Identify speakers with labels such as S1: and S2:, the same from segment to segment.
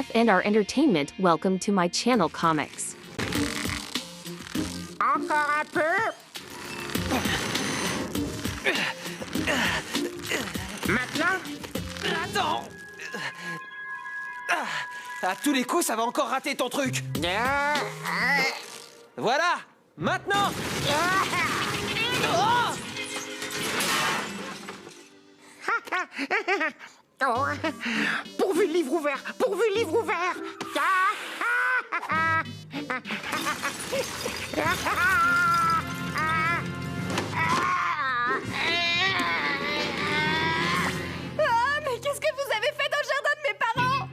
S1: F and our entertainment, welcome to my channel Comics.
S2: Encore un peu. Maintenant?
S3: Attends. À tous les coups, ça va encore rater ton truc. Voilà. Maintenant.
S2: Oh. Pourvu le livre ouvert, pourvu le livre ouvert.
S4: Ah, mais qu'est-ce que vous avez fait dans le jardin de mes parents?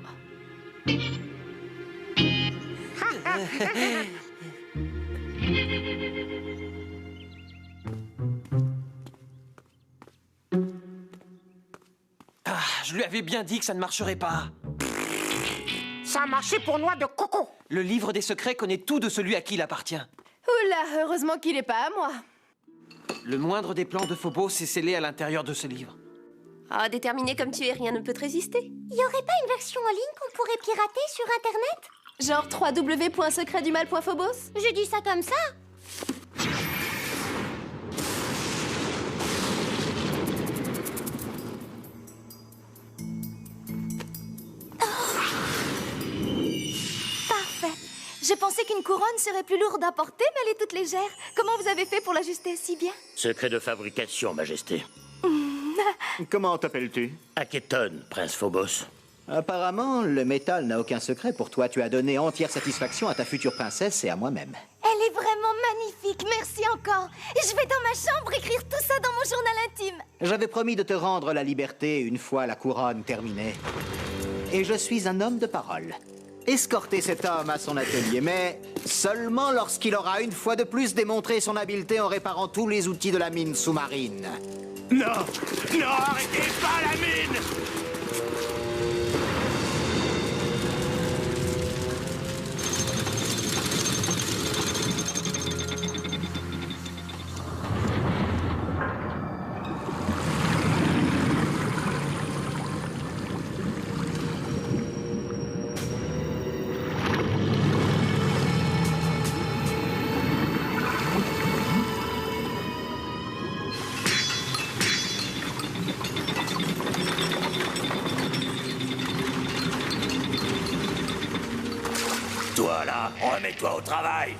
S3: Ah, je lui avais bien dit que ça ne marcherait pas.
S2: Ça a marché pour noix de coco.
S3: Le livre des secrets connaît tout de celui à qui il appartient.
S4: Oula, heureusement qu'il est pas à moi.
S3: Le moindre des plans de Phobos est scellé à l'intérieur de ce livre.
S5: Ah, déterminé comme tu es, rien ne peut te résister.
S6: Y aurait pas une version en ligne qu'on pourrait pirater sur Internet?
S4: Genre www.secretdumal.phobos?
S6: Je dis ça comme ça.
S4: Parfait. Je pensais qu'une couronne serait plus lourde à porter, mais elle est toute légère. Comment vous avez fait pour l'ajuster si bien?
S7: Secret de fabrication, Majesté.
S8: Comment t'appelles-tu?
S7: Aketon, Prince Phobos.
S9: Apparemment, le métal n'a aucun secret pour toi. Tu as donné entière satisfaction à ta future princesse et à moi-même.
S4: Elle est vraiment magnifique, merci encore. Je vais dans ma chambre écrire tout ça dans mon journal intime.
S9: J'avais promis de te rendre la liberté une fois la couronne terminée. Et je suis un homme de parole. Escorter cet homme à son atelier, mais seulement lorsqu'il aura une fois de plus démontré son habileté en réparant tous les outils de la mine sous-marine.
S8: Non! Non, arrêtez pas la mine!
S7: Toi là, remets-toi au travail.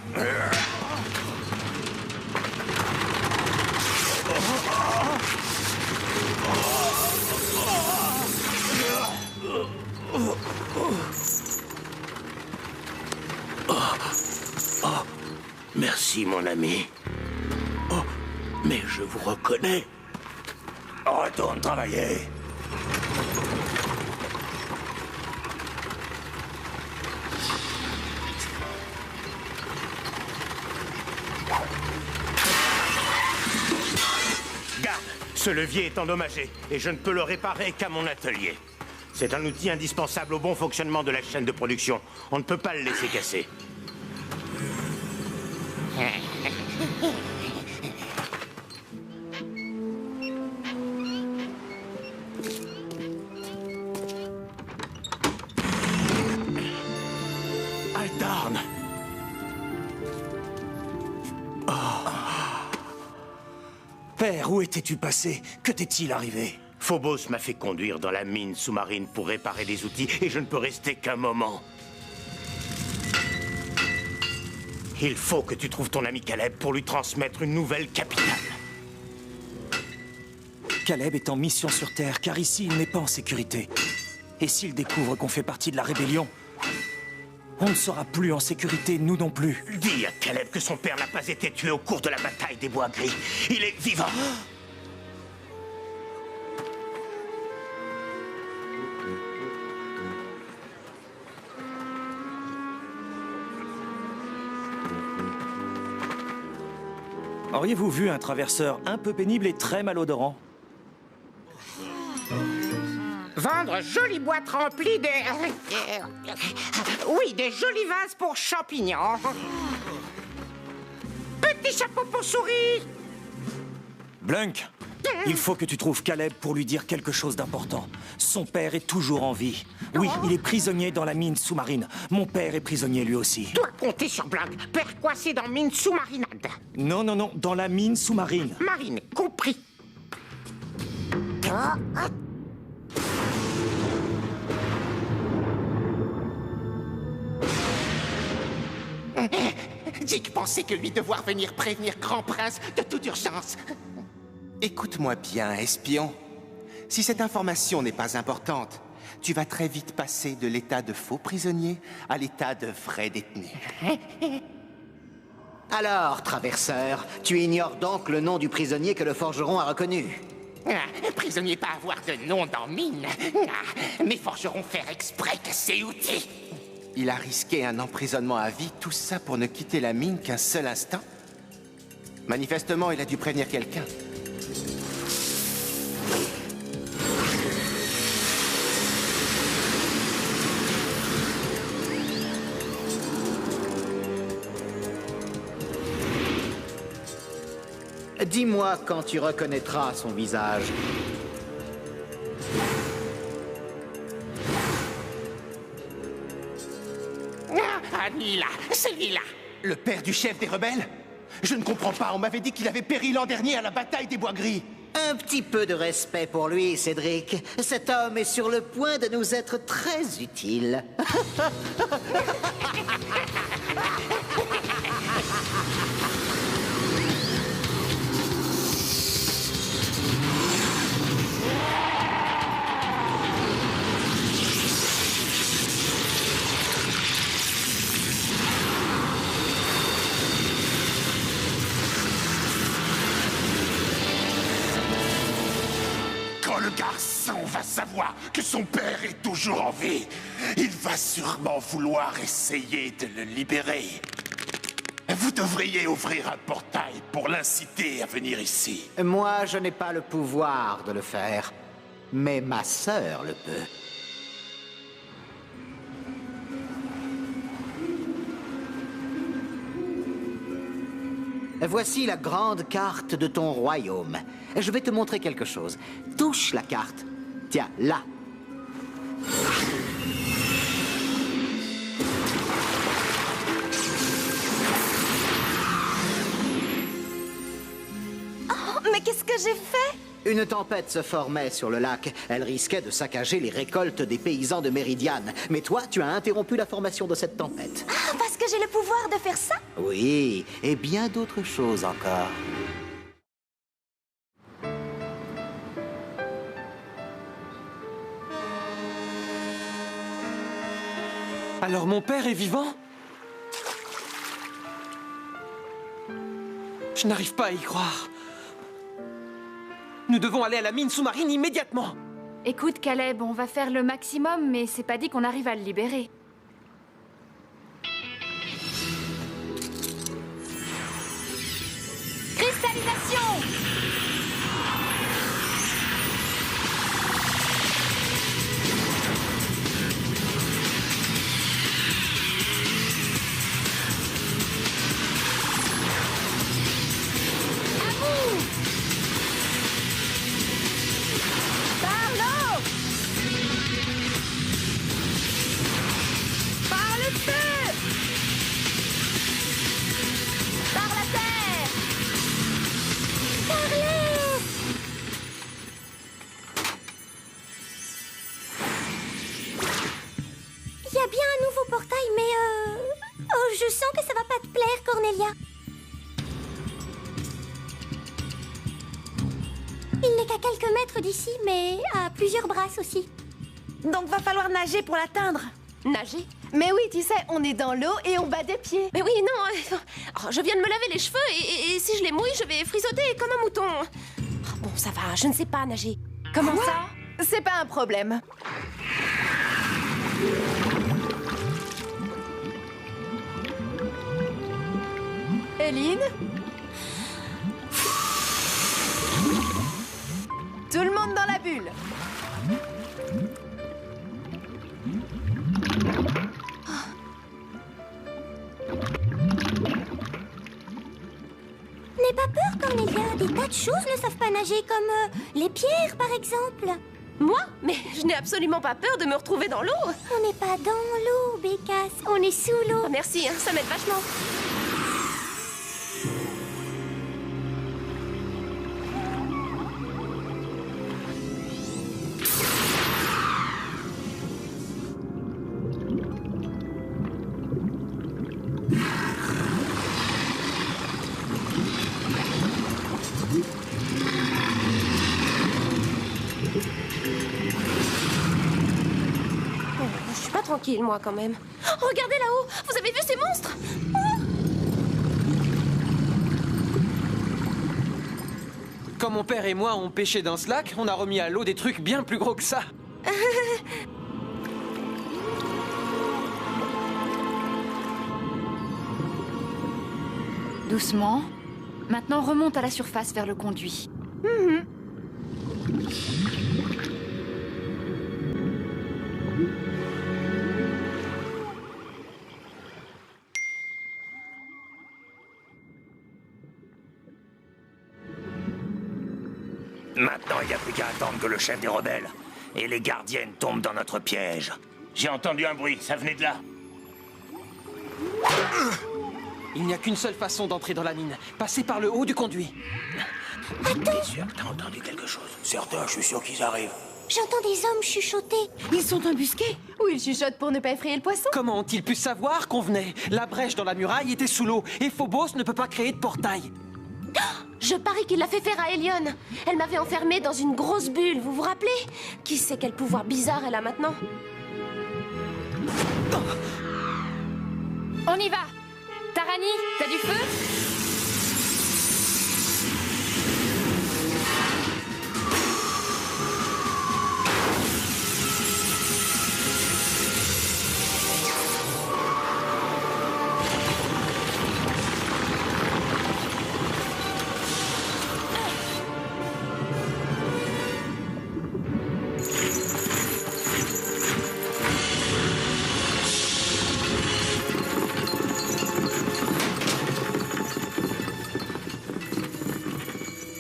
S7: Merci, mon ami. Oh, mais je vous reconnais. Retourne travailler.
S8: Garde, ce levier est endommagé et je ne peux le réparer qu'à mon atelier. C'est un outil indispensable au bon fonctionnement de la chaîne de production. On ne peut pas le laisser casser. Altarn!
S10: Père, où étais-tu passé? Que t'est-il arrivé?
S8: Phobos m'a fait conduire dans la mine sous-marine pour réparer des outils et je ne peux rester qu'un moment. Il faut que tu trouves ton ami Caleb pour lui transmettre une nouvelle capitale.
S10: Caleb est en mission sur Terre, car ici, il n'est pas en sécurité. Et s'il découvre qu'on fait partie de la rébellion, on ne sera plus en sécurité, nous non plus.
S8: Dis à Caleb que son père n'a pas été tué au cours de la bataille des Bois Gris. Il est vivant.
S10: Auriez-vous vu un traverseur un peu pénible et très malodorant?
S2: Vendre jolies boîtes remplies de... Oui, des jolis vases pour champignons. Petit chapeau pour souris.
S10: Blunk, Il faut que tu trouves Caleb pour lui dire quelque chose d'important. Son père est toujours en vie. Oui, il est prisonnier dans la mine sous-marine. Mon père est prisonnier lui aussi.
S2: Dois compter sur Blanc. Père coincé dans mine sous-marinade.
S10: Non, non, non, dans la mine sous-marine.
S2: Marine, compris.
S7: Dick pensait que lui devoir venir prévenir Grand Prince de toute urgence. Écoute-moi bien, espion. Si cette information n'est pas importante, tu vas très vite passer de l'état de faux prisonnier à l'état de vrai détenu.
S9: Alors, traverseur, tu ignores donc le nom du prisonnier que le forgeron a reconnu.
S2: Prisonnier pas avoir de nom dans mine. Mes forgerons faire exprès que c'est outil.
S7: Il a risqué un emprisonnement à vie, tout ça pour ne quitter la mine qu'un seul instant. Manifestement, il a dû prévenir quelqu'un.
S9: Dis-moi quand tu reconnaîtras son visage.
S2: Anila, celui-là.
S7: Le père du chef des rebelles? Je ne comprends pas, on m'avait dit qu'il avait péri l'an dernier à la bataille des Bois Gris.
S9: Un petit peu de respect pour lui, Cédric. Cet homme est sur le point de nous être très utile.
S11: Quand le garçon va savoir que son père est toujours en vie, il va sûrement vouloir essayer de le libérer. Vous devriez ouvrir un portail pour l'inciter à venir ici.
S9: Moi, je n'ai pas le pouvoir de le faire, mais ma sœur le peut. Voici la grande carte de ton royaume. Je vais te montrer quelque chose. Touche la carte. Tiens, là.
S4: Oh, mais qu'est-ce que j'ai fait?
S9: Une tempête se formait sur le lac. Elle risquait de saccager les récoltes des paysans de Méridiane. Mais toi, tu as interrompu la formation de cette tempête.
S4: Ah, parce que j'ai le pouvoir de faire ça?
S9: Oui, et bien d'autres choses encore.
S3: Alors mon père est vivant? Je n'arrive pas à y croire. Nous devons aller à la mine sous-marine immédiatement.
S12: Écoute, Caleb, on va faire le maximum, mais c'est pas dit qu'on arrive à le libérer.
S4: Cristallisation!
S6: Il y a bien un nouveau portail, mais oh, je sens que ça va pas te plaire, Cornelia. Il n'est qu'à quelques mètres d'ici, mais à plusieurs brasses aussi.
S4: Donc va falloir nager pour l'atteindre.
S5: Nager?
S4: Mais oui, tu sais, on est dans l'eau et on bat des pieds.
S5: Mais oui, non, oh, je viens de me laver les cheveux et si je les mouille, je vais frissoter comme un mouton. Oh, bon, ça va, je ne sais pas nager.
S4: Comment ça? C'est pas un problème. Eline? Tout le monde dans la bulle.
S6: N'aie pas peur, Cornelia, des tas de choses ne savent pas nager, comme les pierres, par exemple.
S5: Moi? Mais je n'ai absolument pas peur de me retrouver dans l'eau.
S6: On n'est pas dans l'eau, Bécasse, on est sous l'eau.
S5: Oh, merci, hein, ça m'aide vachement. Je suis pas tranquille, moi, quand même. Oh, regardez là-haut! Vous avez vu ces monstres?
S3: Quand mon père et moi on pêché dans ce lac, on a remis à l'eau des trucs bien plus gros que ça.
S12: Doucement. Maintenant, remonte à la surface vers le conduit.
S8: Maintenant, il n'y a plus qu'à attendre que le chef des rebelles et les gardiennes tombent dans notre piège. J'ai entendu un bruit, ça venait de là.
S3: Il n'y a qu'une seule façon d'entrer dans la mine. Passer par le haut du conduit.
S8: T'es sûr que t'as entendu quelque chose? Certain, je suis sûr qu'ils arrivent.
S6: J'entends des hommes chuchoter.
S4: Ils sont embusqués. Ou ils chuchotent pour ne pas effrayer le poisson.
S3: Comment ont-ils pu savoir qu'on venait? La brèche dans la muraille était sous l'eau et Phobos ne peut pas créer de portail.
S5: Je parie qu'il l'a fait faire à Elion. Elle m'avait enfermée dans une grosse bulle, vous vous rappelez? Qui sait quel pouvoir bizarre elle a maintenant?
S12: On y va! Tarani, t'as du feu?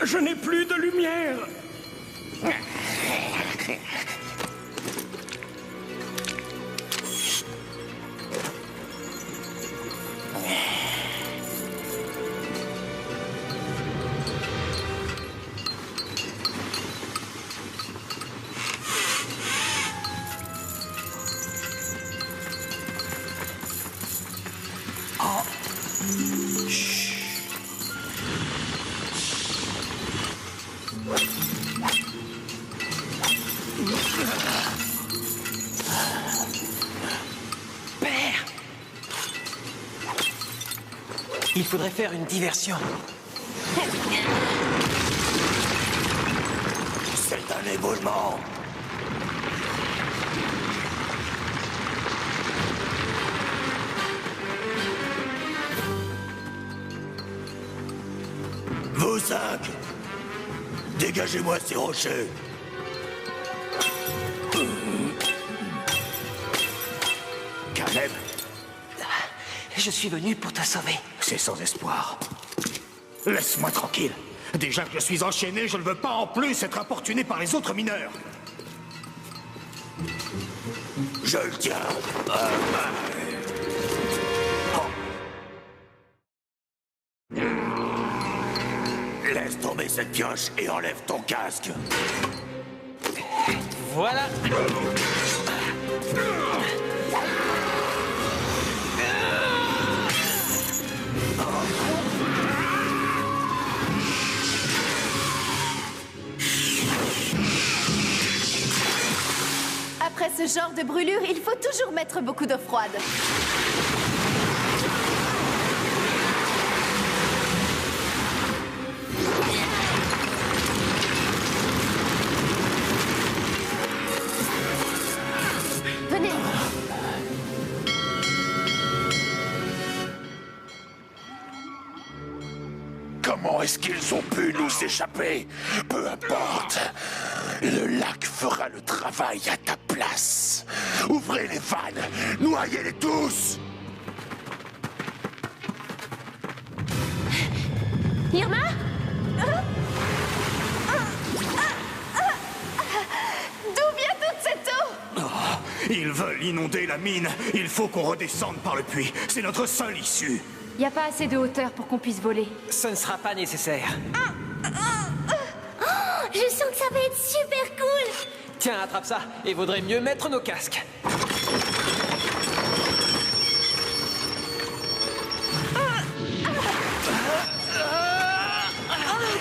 S10: Je n'ai plus de lumière.
S3: Il faudrait faire une diversion.
S8: C'est un éboulement. Vous cinq, dégagez-moi ces rochers. Caleb,
S3: Je suis venu pour te sauver.
S11: C'est sans espoir. Laisse-moi tranquille. Déjà que je suis enchaîné, je ne veux pas en plus être importuné par les autres mineurs.
S8: je le tiens. Laisse tomber cette pioche et enlève ton casque.
S3: Voilà.
S4: Après ce genre de brûlure, il faut toujours mettre beaucoup d'eau froide.
S5: Venez.
S11: Comment est-ce qu'ils ont pu nous échapper? Peu importe. Le lac fera le travail à ta place. Ouvrez les vannes, noyez-les tous.
S5: Irma?
S13: Ils veulent inonder la mine. Il faut qu'on redescende par le puits. C'est notre seule issue.
S12: Y a pas assez de hauteur pour qu'on puisse voler.
S3: Ce ne sera pas nécessaire.
S6: Je sens que ça va être super cool.
S3: Tiens, attrape ça. Et vaudrait mieux mettre nos casques.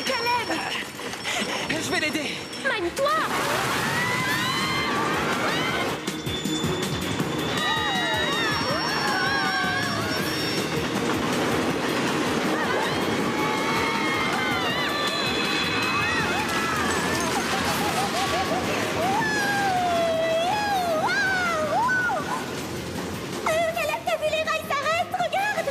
S5: Caleb!
S3: Je vais l'aider.
S5: Mine-toi!
S6: Caleb, t'as vu les rails s'arrêtent? Regarde!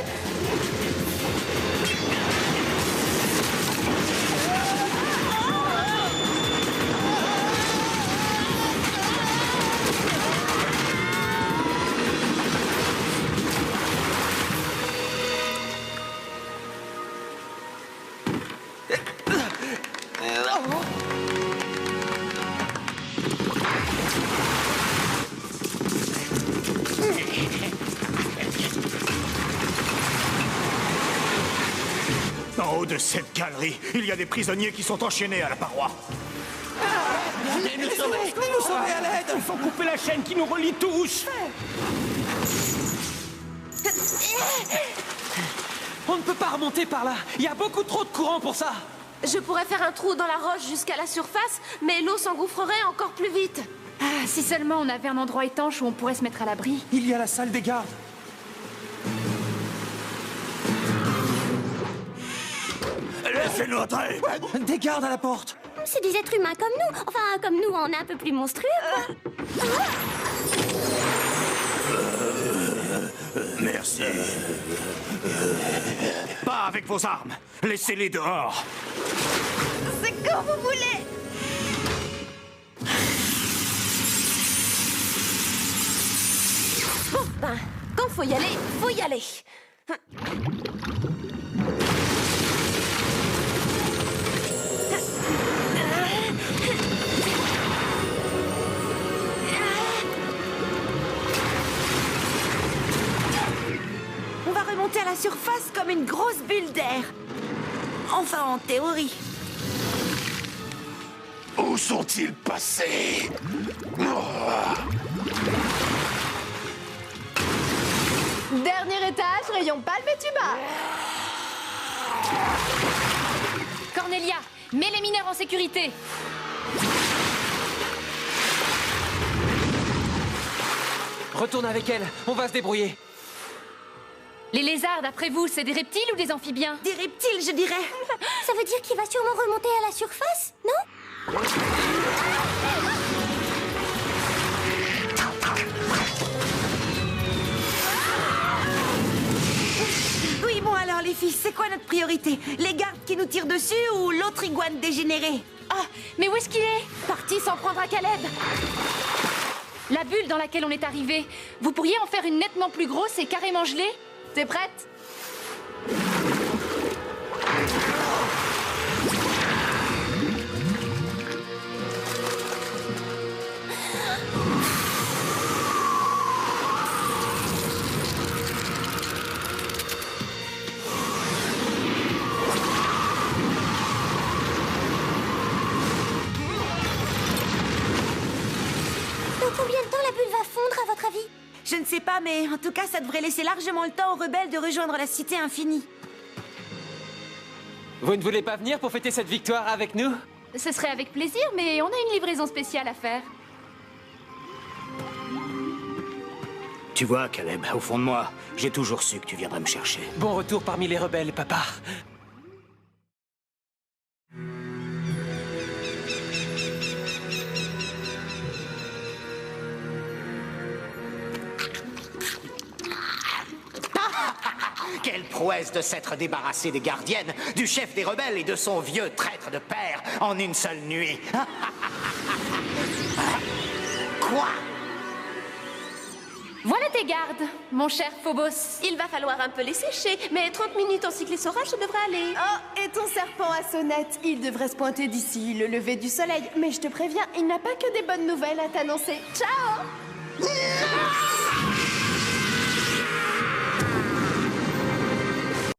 S13: En haut de cette galerie, il y a des prisonniers qui sont enchaînés à la paroi.
S3: Nous sauver à l'aide.
S10: Il faut couper la chaîne qui nous relie tous.
S3: On ne peut pas remonter par là. Il y a beaucoup trop de courant pour ça.
S5: Je pourrais faire un trou dans la roche jusqu'à la surface, mais l'eau s'engouffrerait encore plus vite.
S12: Ah, si seulement on avait un endroit étanche où on pourrait se mettre à l'abri.
S10: Il y a la salle des gardes.
S13: Laissez-nous entrer.
S10: Des gardes à la porte.
S6: C'est des êtres humains comme nous. Enfin, comme nous, on est un peu plus monstrueux, quoi.
S13: Merci. Pas avec vos armes. Laissez-les dehors.
S4: C'est quand vous voulez.
S5: Bon, ben, quand faut y aller, faut y aller.
S4: On va remonter à la surface comme une grosse bulle d'air. Enfin, en théorie.
S11: Où sont-ils passés?
S4: Dernier étage, rayon palme et tuba.
S12: Cornelia, mets les mineurs en sécurité.
S3: Retourne avec elle. On va se débrouiller.
S12: Les lézards, d'après vous, c'est des reptiles ou des amphibiens?
S4: Des reptiles, je dirais.
S6: Ça veut dire qu'il va sûrement remonter à la surface, non?
S4: Oui, bon alors les filles, c'est quoi notre priorité? Les gardes qui nous tirent dessus ou l'autre iguane dégénérée?
S12: Ah, mais où est-ce qu'il est?
S5: Parti s'en prendre à Caleb.
S12: La bulle dans laquelle on est arrivé, vous pourriez en faire une nettement plus grosse et carrément gelée? T'es prête?
S6: Dans combien de temps la bulle va fondre, à votre avis?
S4: Je ne sais pas, mais en tout cas, ça devrait laisser largement le temps aux rebelles de rejoindre la cité infinie.
S3: Vous ne voulez pas venir pour fêter cette victoire avec nous?
S12: Ce serait avec plaisir, mais on a une livraison spéciale à faire.
S9: Tu vois, Caleb, au fond de moi, j'ai toujours su que tu viendrais me chercher.
S3: Bon retour parmi les rebelles, papa.
S9: Quelle prouesse de s'être débarrassé des gardiennes, du chef des rebelles et de son vieux traître de père en une seule nuit. Quoi?
S12: Voilà tes gardes, mon cher Phobos.
S5: Il va falloir un peu les sécher, mais 30 minutes en cyclé-saurage, ça devrait aller.
S4: Oh, et ton serpent à sonnette, il devrait se pointer d'ici le lever du soleil. Mais je te préviens, il n'a pas que des bonnes nouvelles à t'annoncer. Ciao!
S11: Ah!